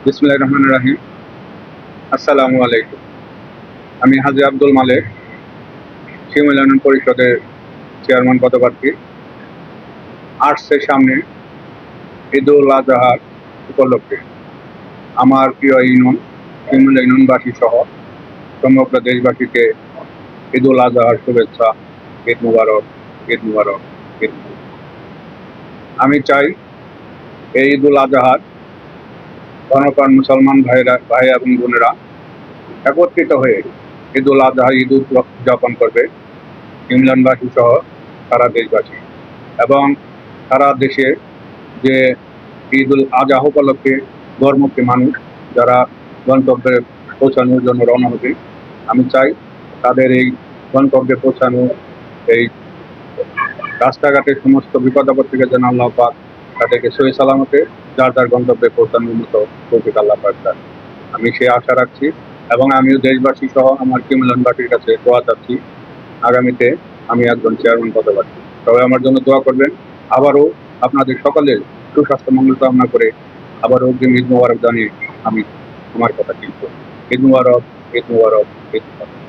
বিসমিল্লাহির রহমানির রহিম। আসসালামু আলাইকুম। আমি হাজী আব্দুল মালেক, শিমুল ইউনিয়ন পরিষদের চেয়ারম্যান পদপ্রার্থী। আসছে সামনে ঈদুল আজহার উপলক্ষে আমার প্রিয় ইউনিয়ন শিমুল ইউনিয়নবাসী সহ সমগ্র দেশবাসীকে ঈদুল আজহার শুভেচ্ছা। ঈদ মুবারক, ঈদ মুবারক, ঈদ মুবারক। আমি চাই এই ঈদুল আজহার ধর্মপ্রাণ মুসলমান ভাই এবং বোনেরা একত্রিত হয়ে ঈদুল আজহা ঈদ উদযাপন করবে, ইংল্যান্ডবাসী সহ সারা দেশবাসী এবং সারা দেশে যে ঈদুল আজহা উপলক্ষে গর্ভবতী মানুষ যারা গন্তব্যে পৌঁছানোর জন্য রওনা হবে, আমি চাই তাদের এই গন্তব্যে পৌঁছানো, এই রাস্তাঘাটের সমস্ত বিপদ আপদ থেকে যেন আল্লাহ পাক তাদেরকে সহি সালামতে যার যার গন্তব্যে পৌঁছানোর মতো তৌফিক আল্লাহ পাক দেন। আমি সে আশা রাখছি এবং আমিও দেশবাসী সহ আমার কিমলানবাসীর কাছে দোয়া চাচ্ছি আগামীতে আমি একজন চেয়ারম্যান পদপ্রার্থী। সবাই আমার জন্য দোয়া করবেন। আবারও আপনাদের সকলের সুস্বাস্থ্য মঙ্গল কামনা করে আবারও অগ্রিম ঈদ মোবারক জানিয়ে আমি আমার কথা ঠিক করি। ঈদ মোবারক, ঈদ মোবারক, ঈদ মোবারক।